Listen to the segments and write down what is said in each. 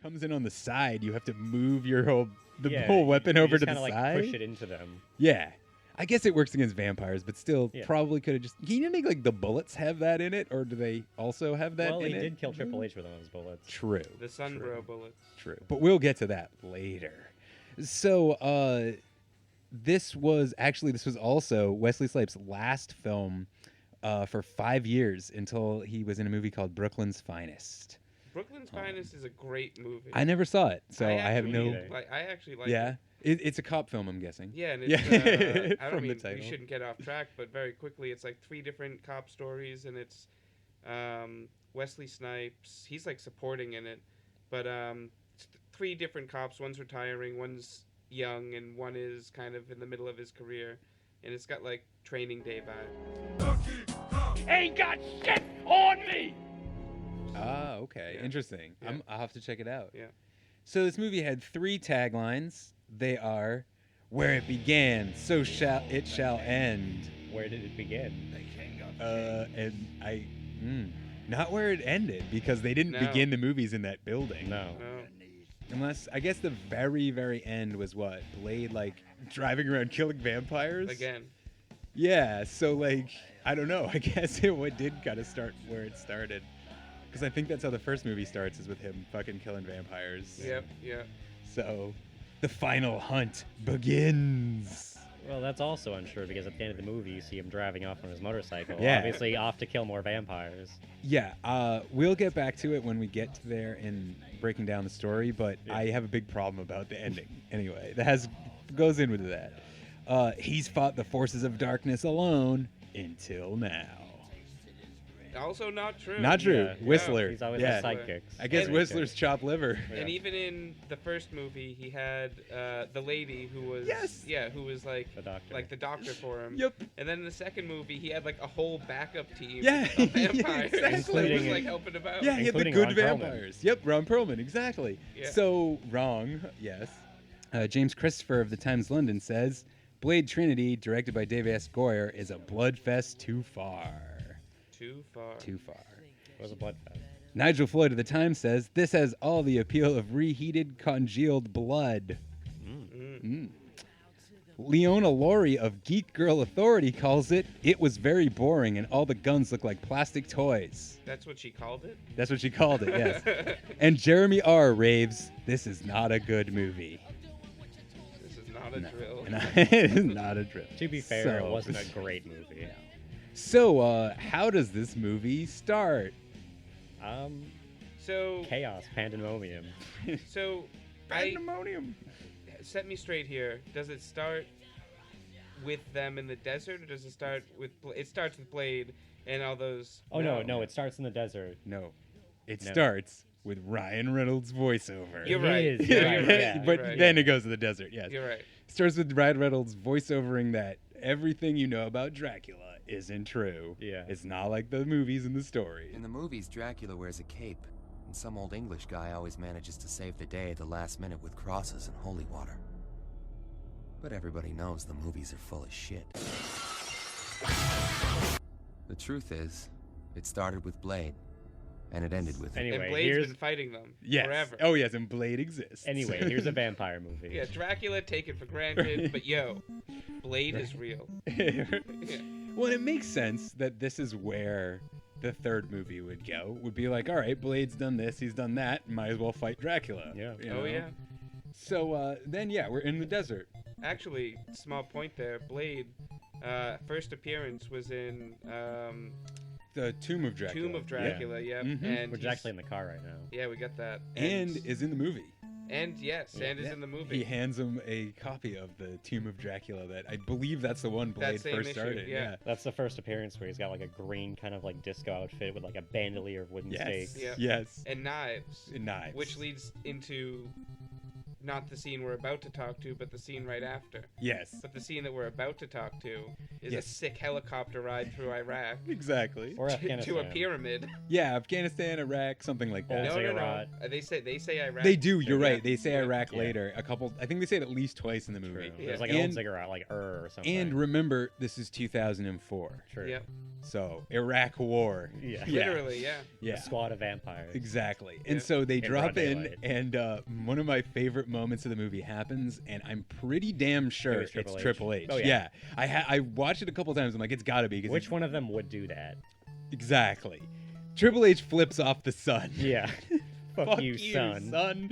comes in on the side, you have to move your whole weapon over to the side. Like push it into them. Yeah. I guess it works against vampires, but still probably could have just... Can you think like the bullets have that in it, or do they also have that in it? Well, he did kill Triple H with one of those bullets. True. The Sunbro bullets. True. But we'll get to that later. So, this was also Wesley Snipes' last film for 5 years until he was in a movie called Brooklyn's Finest. Brooklyn's Finest is a great movie. I never saw it, so I have no... I actually like it. It's a cop film, I'm guessing. Yeah, and it's, I don't mean, the title. We shouldn't get off track, but very quickly, it's like 3 different cop stories, and it's Wesley Snipes. He's like supporting in it, but 3 different cops. One's retiring, one's young, and one is kind of in the middle of his career, and it's got like Training Day vibes. Ain't got shit on me! Ah, okay. Yeah. Interesting. Yeah. I'll have to check it out. Yeah. So this movie had 3 taglines. They are, where it began, so shall it shall end. Where did it begin? Not where it ended, because they didn't begin the movies in that building. No. Unless, I guess the very, very end was what? Blade, like, driving around killing vampires? Again. Yeah, so, like, I don't know. I guess it did kind of start where it started. Because I think that's how the first movie starts, is with him fucking killing vampires. Yep. So, the final hunt begins. Well, that's also unsure, because at the end of the movie, you see him driving off on his motorcycle. Yeah. Obviously off to kill more vampires. Yeah, we'll get back to it when we get there in breaking down the story, but I have a big problem about the ending. Anyway, goes in with that. He's fought the forces of darkness alone until now. Also not true. Not true. Yeah. Whistler. He's always yeah. a sidekick. I guess Whistler's chopped liver. And even in the first movie, he had the lady who was who was like the doctor for him. Yep. And then in the second movie, he had like a whole backup team of vampires exactly. that was like helping him out. Yeah, he had the good Ron vampires. Perlman. Yep, Ron Perlman, exactly. Yeah. So wrong, yes. James Christopher of the Times London says, Blade Trinity, directed by Dave S. Goyer, is a bloodfest too far. Too far. It was a bloodfest. Nigel Floyd of the Times says, this has all the appeal of reheated, congealed blood. Leona Laurie of Geek Girl Authority calls it was very boring and all the guns look like plastic toys. That's what she called it? That's what she called it, yes. And Jeremy R. raves, this is not a good movie. This is not a drill. It is not a drill. To be fair, it wasn't a great movie. So, how does this movie start? So chaos, pandemonium. So pandemonium. Set me straight here. Does it start with them in the desert, or does it start with? It starts with Blade and all those. Oh no! It starts in the desert. No, it starts with Ryan Reynolds' voiceover. You're right. You're right. Yeah. But then it goes to the desert. Yes. You're right. It starts with Ryan Reynolds voiceovering that everything you know about Dracula isn't true. Yeah. It's not like the movies and the stories. In the movies, Dracula wears a cape, and some old English guy always manages to save the day at the last minute with crosses and holy water. But everybody knows the movies are full of shit. The truth is, it started with Blade, and it ended with Anyway, and Blade's been fighting them forever. Oh yes, and Blade exists. Anyway, here's a vampire movie. Yeah, Dracula taken for granted, but Blade is real. Yeah. Well, it makes sense that this is where the third movie would go. Would be like, all right, Blade's done this, he's done that, might as well fight Dracula. Yeah. Yeah. So then, we're in the desert. Actually, small point there. Blade, first appearance was in the Tomb of Dracula. Tomb of Dracula, yeah. Mm-hmm. And we're actually in the car right now. Yeah, we got that. And is in the movie. And is in the movie. He hands him a copy of the Tomb of Dracula that I believe that's the one Blade first started. Yeah. That's the first appearance where he's got like a green kind of like disco outfit with like a bandolier of wooden stakes. Yeah. Yes. And knives. Which leads into not the scene we're about to talk to, but the scene right after. Yes. But the scene that we're about to talk to is a sick helicopter ride through Iraq. Exactly. Or Afghanistan. To a pyramid. Yeah, Afghanistan, Iraq, something like that. Old No. ziggurat. They say Iraq. They do. You're Yeah. right. They say Iraq Yeah. later. I think they say it at least twice in the movie. True. Yeah. There's like an And- old ziggurat, like or something. And remember, this is 2004. True. Yep. So Iraq War. Yeah. Literally, yeah. Yeah. A squad of vampires. Exactly. Yeah. And so they In drop broad in, daylight. and one of my favorite moments of the movie happens, and I'm pretty damn sure was Triple it's H. Triple H. Oh, yeah. I watched it a couple times. I'm like, it's got to be. Which one of them would do that? Exactly. Triple H flips off the sun. Yeah. Fuck you, son.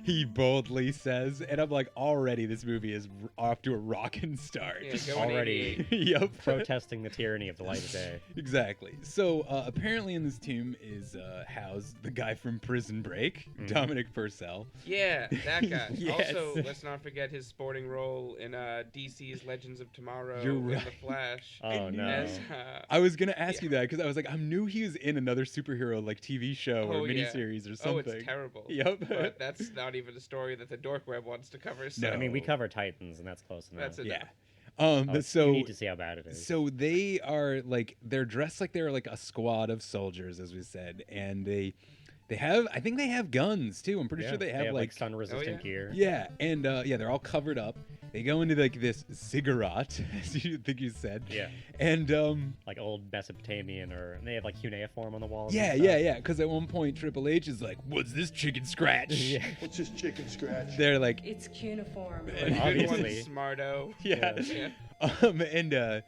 He boldly says, and I'm like, already this movie is off to a rockin' start. Yeah, going Already 88. Yep. protesting the tyranny of the light of day. Exactly. So apparently in this tomb is housed the guy from Prison Break, Mhm. Dominic Purcell. Yeah, that guy. Yes. Also, let's not forget his sporting role in DC's Legends of Tomorrow You're and right. The Flash. Oh no. As, I was gonna ask you that because I was like, I knew he was in another superhero like TV show Oh, or yeah. miniseries or something. oh, it's terrible. Yep. But that's not even a story that the Dork Web wants to cover. So. No. I mean, we cover Titans, and that's close enough. That's it. Yeah. Oh, So you need to see how bad it is. So they are like they're dressed like they're like a squad of soldiers, as we said, and they have I think they have guns too. I'm pretty Yeah, sure they have like sun-resistant yeah. gear. yeah, and they're all covered up. They go into like this ziggurat, as you think you said. Yeah. And Like old Mesopotamian, or they have like cuneiform on the walls. yeah, and yeah, stuff. yeah. Because at one point Triple H is like, "What's this chicken scratch?" Yeah. It's just chicken scratch. They're like, It's cuneiform. Good one, Obviously. Smarto. yeah. Yeah. And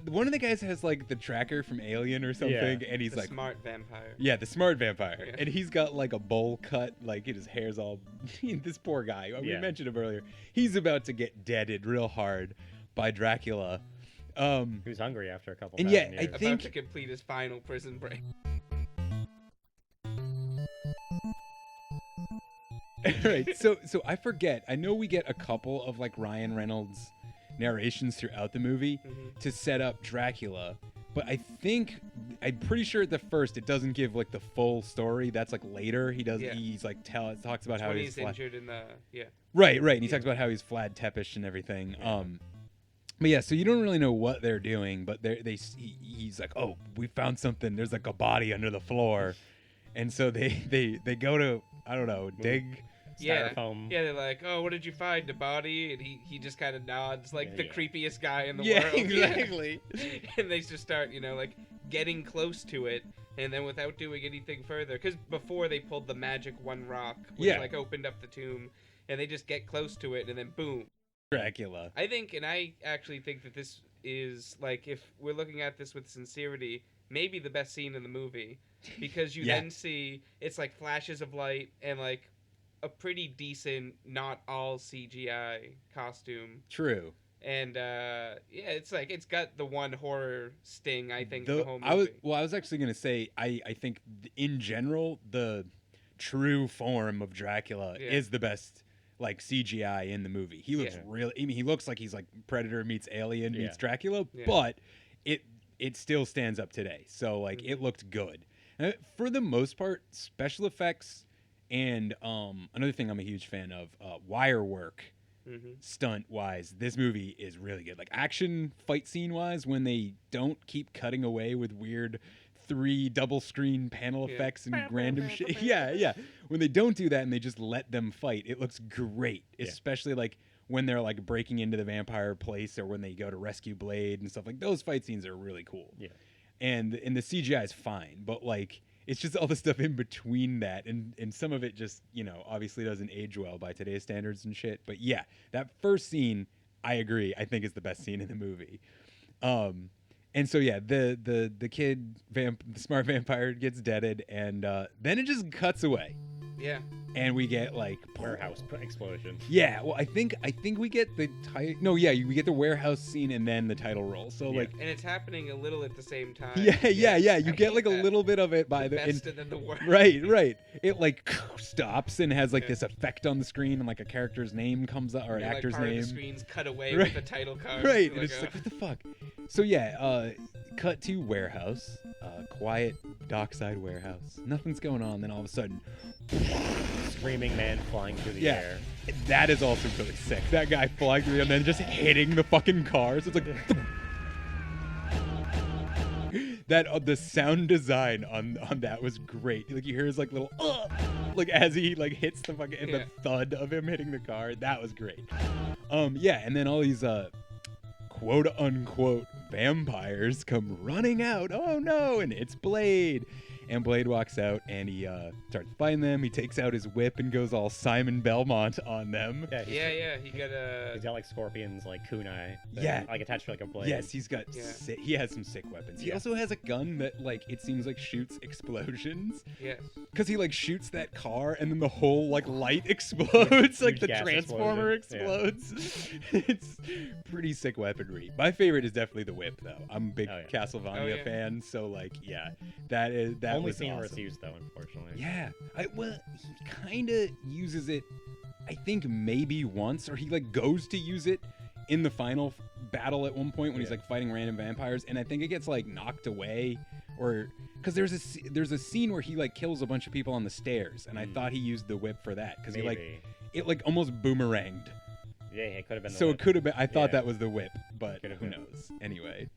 one of the guys has like the tracker from Alien or something, and he's The like, smart vampire. yeah, the smart vampire, Yeah. and he's got like a bowl cut, like his hair's all. This poor guy. We Yeah. mentioned him earlier. He's about to get deaded real hard by Dracula. Who's hungry after a couple. And thousand yeah, I years. think- About to complete his final prison break. Right. So I forget. I know we get a couple of like Ryan Reynolds narrations throughout the movie Mhm. to set up Dracula, but I'm pretty sure at the first it doesn't give like the full story. That's like later. He does. Yeah. He's like talks about how when he's he's injured in the right. And he Yeah. talks about how he's Vlad Tepes and everything. Yeah. But yeah, so you don't really know what they're doing, but he's like, oh, we found something. There's like a body under the floor, and so they go to I don't know dig. Yeah. Styrofoam. Yeah, they're like, oh, what did you find? A body? And he just kind of nods, like the Yeah. creepiest guy in the Yeah, world. exactly. And they just start, like getting close to it, and then without doing anything further, because before they pulled the magic one rock, which Yeah. like opened up the tomb, and they just get close to it, and then boom. Dracula. I actually think that this is like, if we're looking at this with sincerity, maybe the best scene in the movie, because you Yeah. then see it's like flashes of light and like a pretty decent, not all CGI costume, True. and it's like it's got the one horror sting I think the whole movie. I was actually gonna say I think in general the true form of Dracula Yeah. is the best like CGI in the movie. He looks Yeah. really. I mean, he looks like he's like Predator meets Alien meets Yeah. Dracula, Yeah. but it still stands up today. So like it looked good. For the most part, special effects and another thing I'm a huge fan of, wire work. Mhm. Stunt wise, this movie is really good. Like action fight scene wise, when they don't keep cutting away with weird 3 double screen panel Yeah. effects and random shit. Yeah. When they don't do that and they just let them fight, it looks great. Yeah. Especially like when they're like breaking into the vampire place or when they go to rescue Blade and stuff. Like those fight scenes are really cool. Yeah. And the CGI is fine, but like it's just all the stuff in between that, and some of it just obviously doesn't age well by today's standards and shit. But yeah, that first scene, I agree, I think is the best scene in the movie. And so yeah, the kid the smart vampire gets deaded, and then it just cuts away, Yeah. and we get like Warehouse explosion. Yeah, well, I think we get the we get the warehouse scene and then the title roll. So Yeah. like. And it's happening a little at the same time. Yeah. You I get hate like a that. little bit of it by The the best and then the worst. Right. It like stops and has like Yeah. this effect on the screen, and like a character's name comes up or an And, like, actor's part name. of the screen's cut away Right. with the title card. Right, You're and it's like, like what the fuck. So yeah, cut to warehouse, quiet dockside warehouse. Nothing's going on. Then all of a sudden, Screaming man flying through the yeah, air. That is also really sick. That guy flying through and then just hitting the fucking cars. It's like that the sound design on that was great. Like you hear his like little like as he like hits the fucking the thud of him hitting the car. That was great. Yeah, and then all these quote unquote vampires come running out. Oh no, and it's Blade. And Blade walks out and he starts fighting them. He takes out his whip and goes all Simon Belmont on them. Yeah. He got He's got like scorpions, like kunai. Yeah. Like attached to like a blade. Yes, he's got. He has some sick weapons. He also has a gun that like it seems like shoots explosions. Yes. Because he like shoots that car and then the whole like light explodes, like the gas transformer explosion. explodes. It's pretty sick weaponry. My favorite is definitely the whip though. I'm a big Castlevania fan, so like that Only was scene awesome. where it's used though, unfortunately. Yeah, he kind of uses it. I think maybe once, or he like goes to use it in the final battle at one point when he's like fighting random vampires, and I think it gets like knocked away, or because there's a scene where he like kills a bunch of people on the stairs, and I thought he used the whip for that because he like it like almost boomeranged. Yeah, it could have been. It could have been. I thought that was the whip, but who knows? Anyway,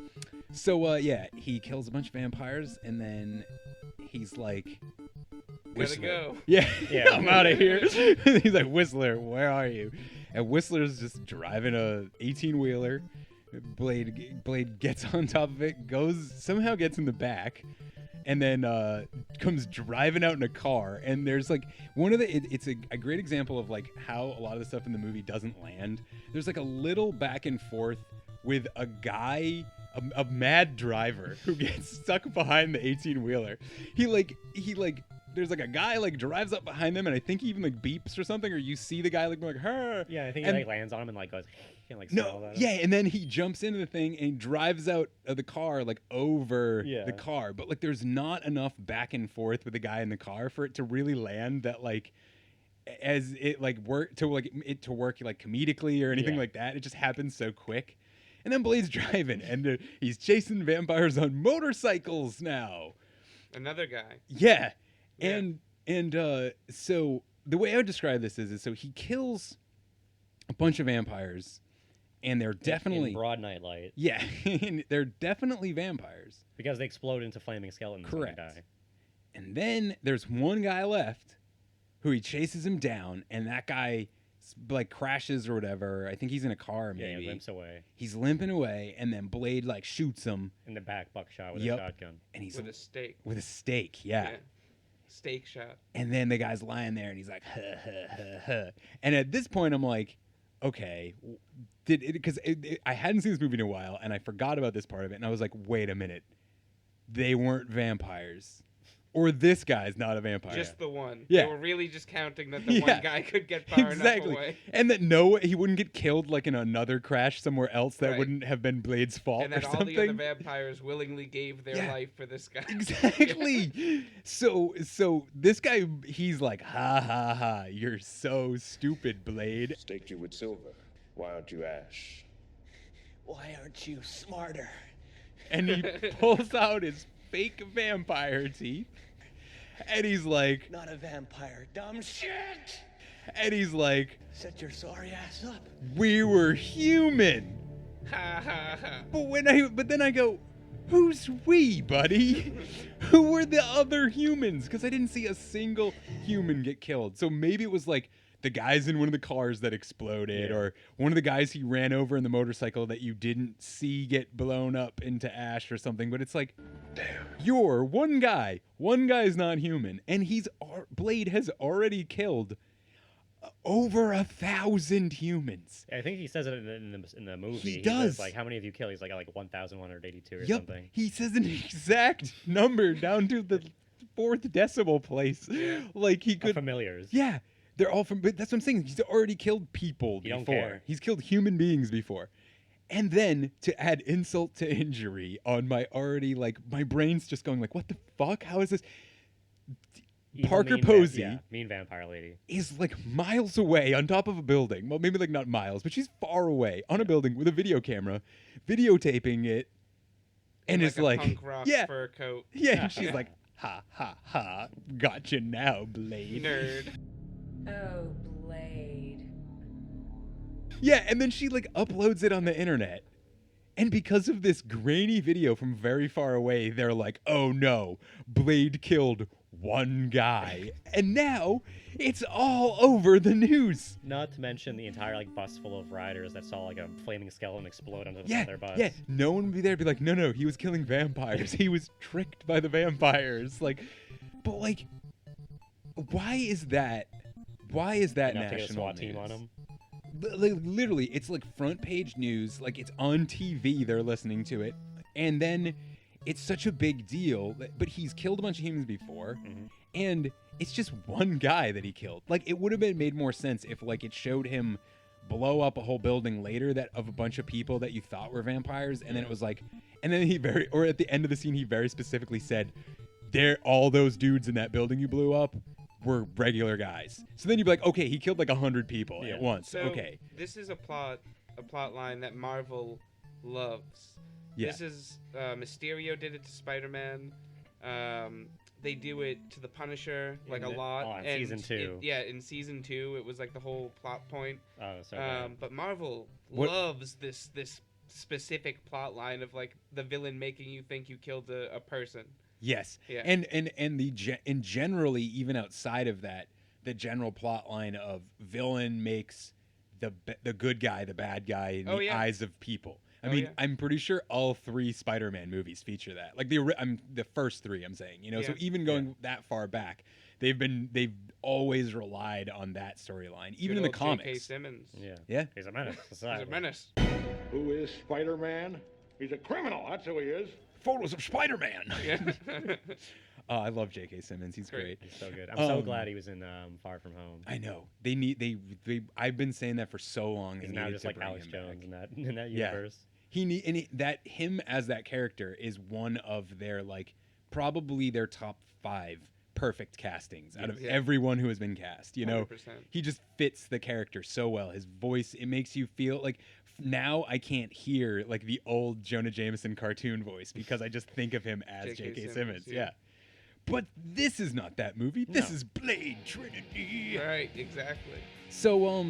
so he kills a bunch of vampires, and then he's like, gotta go. Yeah, I'm out of here. He's like, Whistler, where are you? And Whistler's just driving a 18-wheeler. Blade gets on top of it, somehow gets in the back, and then comes driving out in a car. And there's like it's a great example of like how a lot of the stuff in the movie doesn't land. There's like a little back and forth with a guy, a mad driver who gets stuck behind the 18-wheeler. There's like a guy like drives up behind them, and I think he even like beeps or something, or you see the guy like her. Yeah, I think he like lands on him and like goes and like and then he jumps into the thing and drives out of the car like over the car, but like there's not enough back and forth with the guy in the car for it to really land that like as it like work to like it to work like comedically or anything like that. It just happens so quick. And then Blade's driving and he's chasing vampires on motorcycles now. Another guy. Yeah. And so the way I would describe this is so he kills a bunch of vampires, and they're definitely in broad nightlight. Yeah, they're definitely vampires because they explode into flaming skeletons. Correct. And die. And then there's one guy left, who he chases him down, and that guy like crashes or whatever. I think he's in a car. Maybe he limps away. He's limping away, and then Blade like shoots him in the back, buckshot with a shotgun, and he's with a stake. With a stake, yeah. Steak shot. And then the guy's lying there and he's like, and at this point I'm like, okay, because I hadn't seen this movie in a while and I forgot about this part of it, and I was like, wait a minute, they weren't vampires, or this guy's not a vampire. Just the one. Yeah. They were really just counting that the one guy could get far enough away. And that he wouldn't get killed like in another crash somewhere else that wouldn't have been Blade's fault and that or all something. the other vampires willingly gave their life for this guy. Exactly. So this guy, he's like, ha ha ha, you're so stupid, Blade. Staked you with silver. Why aren't you ash? Why aren't you smarter? And he pulls out his fake vampire teeth, and he's like, not a vampire, dumb shit. And he's like, set your sorry ass up. We were human. Ha ha ha. But then I go, who's we, buddy? Who were the other humans? Because I didn't see a single human get killed. So maybe it was like the guys in one of the cars that exploded, or one of the guys he ran over in the motorcycle that you didn't see get blown up into ash or something. But it's like, damn, you're one guy. One guy's not human, and Blade has already killed over 1,000 humans. I think he says it in the movie. He does. Says, like, how many of you killed? He's like 1,182 or Yep. something. He says an exact number down to the fourth decimal place. Like he could familiars. Yeah. They're all from, but that's what I'm saying. He's already killed people before. Don't care. He's killed human beings before. And then to add insult to injury on my already, like, my brain's just going like, what the fuck? How is this? Evil, Parker mean Posey mean vampire lady is like miles away on top of a building. Well, maybe like not miles, but she's far away on a building with a video camera, videotaping it. And it's like, punk rock fur coat. Yeah, and she's like, ha, ha, got you now, Blade. Nerd. Oh, Blade. Yeah, and then she like uploads it on the internet. And because of this grainy video from very far away, they're like, "Oh no, Blade killed one guy." And now it's all over the news. Not to mention the entire like bus full of riders that saw like a flaming skeleton explode onto the front Yeah, of their bus. yeah. No one would be there to be like, "No, he was killing vampires. He was tricked by the vampires." Like, but like, why is that? Why is that Enough to get a national SWAT team news? on them. Like, literally, it's like front page news. Like, it's on TV. They're listening to it, and then it's such a big deal. But he's killed a bunch of humans before, and it's just one guy that he killed. Like, it would have been made more sense if like it showed him blow up a whole building later that of a bunch of people that you thought were vampires, and then it was like, and then or at the end of the scene, he very specifically said, all those dudes in that building you blew up were regular guys." So then you'd be like, okay, he killed like 100 people at once. So Okay. this is a plot line that Marvel loves. Yeah. This is Mysterio did it to Spider-Man. They do it to the Punisher like a lot. In season 2. In season 2, it was like the whole plot point. Oh, so bad. But Marvel What- loves this specific plot line of like the villain making you think you killed a person. Yes. Yeah. And generally, even outside of that, the general plot line of villain makes the good guy the bad guy in the eyes of people. I mean, I'm pretty sure all 3 Spider-Man movies feature that. Like the first 3, I'm saying. You know, so even going that far back, they've always relied on that storyline, even in the J.K. comics. Simmons. Yeah. He's a menace. He's a menace. Who is Spider-Man? He's a criminal, that's who he is. Photos of Spider-Man. Yeah. I love J.K. Simmons. He's great. He's so good. I'm so glad he was in Far From Home. I know. They I've been saying that for so long. He's They now needed just to like bring Alex him Jones back. in that universe. Him as that character is one of their like probably their top 5 perfect castings out of everyone who has been cast. You know, 100%. he just fits the character so well. His voice, it makes you feel like now I can't hear like the old Jonah Jameson cartoon voice because I just think of him as J.K. Simmons. Yeah. But this is not that movie. This is Blade Trinity. Right, exactly. So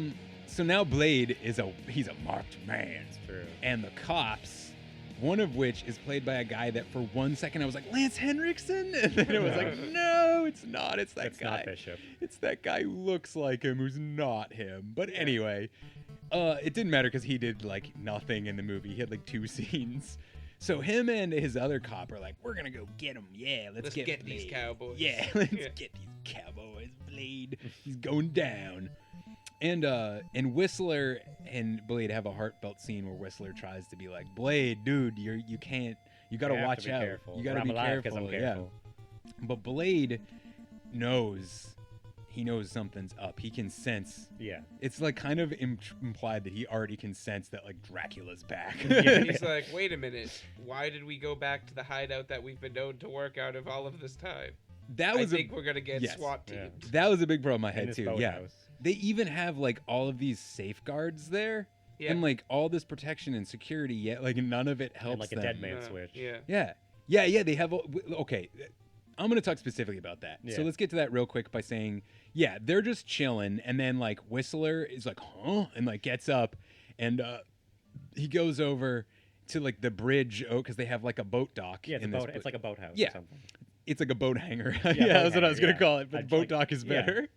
now Blade he's a marked man. It's true. And the cops, one of which is played by a guy that for one second I was like, Lance Henriksen? And then it was like, no, it's not. It's that guy. Not Bishop. It's that guy who looks like him who's not him. But anyway, it didn't matter because he did like nothing in the movie. He had like 2 scenes. So him and his other cop are like, we're gonna go get him. Yeah, let's get get Blade. these cowboys. Yeah, let's get these cowboys. Blade, he's going down. And Whistler and Blade have a heartfelt scene where Whistler tries to be like, Blade, dude, you gotta watch out. Careful. You gotta be careful. I'm careful. Yeah. But Blade knows something's up. He can sense. Yeah. It's like kind of implied that he already can sense that like Dracula's back. He's like, wait a minute. Why did we go back to the hideout that we've been known to work out of all of this time? I think we're gonna get SWAT teamed. Yeah. That was a big problem I In had this too. boathouse. Yeah. They even have like all of these safeguards there. Yeah. And like all this protection and security, yet like none of it helps And like a them. dead man switch. Yeah. Yeah. They have. Okay, I'm gonna talk specifically about that. So Yeah. let's get to that real quick by saying, yeah, they're just chilling, and then like Whistler is like, huh, and like gets up, and he goes over to like the bridge, because they have like a boat dock. Yeah, it's, in a this boat, it's like a boathouse Yeah. or something. It's like a boat hanger. boat That's what I was hanger, gonna call it. But I'd boat like- dock is better.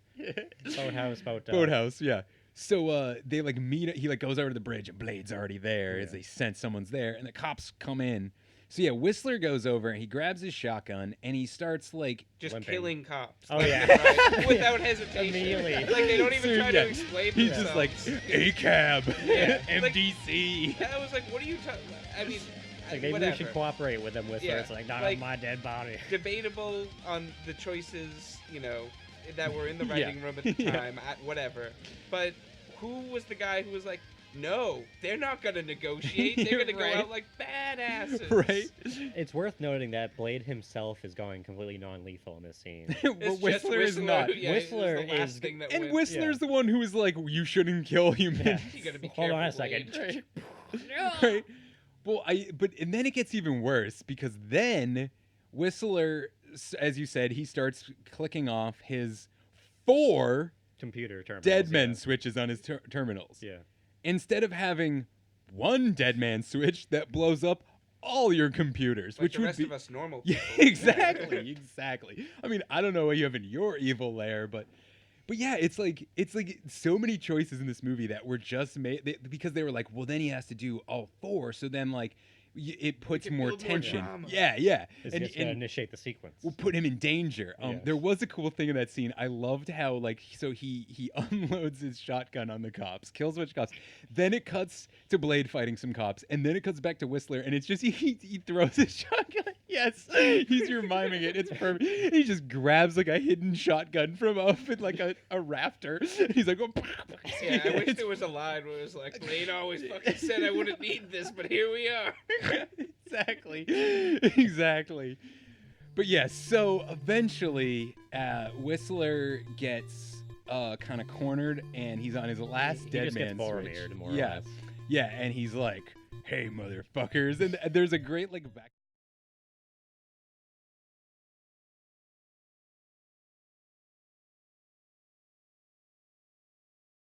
Boathouse, Boathouse, yeah. So they like meet. He like goes over to the bridge, and Blade's already there as they sense someone's there, and the cops come in. So yeah, Whistler goes over and he grabs his shotgun and he starts like Just Limping. killing cops. Oh, left yeah. and right, without hesitation. Immediately. Like they don't even try Yeah. to explain He's themselves. just like ACAB, Yeah, like- MDC. I was like, what are you talking? I mean, Like, maybe whatever. we should cooperate with them, Whistler. Yeah, It's like, not like- on my dead body. Debatable on the choices, that were in the writing room at the time. Whatever, but who was the guy who was like, no, they're not gonna negotiate. They're gonna Right. go out like badasses. Right. It's worth noting that Blade himself is going completely non-lethal in this scene. Well, It's just Whistler is not. Yeah, Whistler it's the last is- thing that And went. Whistler's the one who was like, you shouldn't kill humans. Yeah. You gotta be Hold careful. on a second. Blade. Right. Well, and then it gets even worse because then Whistler, as you said, he starts clicking off his 4 Computer terminals. dead men yeah. switches on his terminals. Yeah. instead of having one dead man switch that blows up all your computers, Like which the would rest be of us normal yeah, people. exactly. I mean, I don't know what you have in your evil lair, but yeah, it's like so many choices in this movie that were just made because they were like, well, then he has to do all four, so then like it puts can more build more tension. drama. Yeah, Is he just gonna initiate the sequence? will put him in danger. Yes. There was a cool thing in that scene. I loved how like so he unloads his shotgun on the cops, kills a bunch of cops. Then it cuts to Blade fighting some cops, and then it cuts back to Whistler, and it's just he throws his shotgun. Yes, he's miming it. It's perfect. He just grabs like a hidden shotgun from up in like a rafter. He's like, oh. Yeah, I wish there was a line where it was like, Blade always fucking said I wouldn't need this, but here we are. Exactly. But yes, so eventually Whistler gets kind of cornered, and he's on his last He dead just man gets switch. Boromired, more or Yeah, less. yeah, and he's like, "Hey, motherfuckers!" And there's a great like back.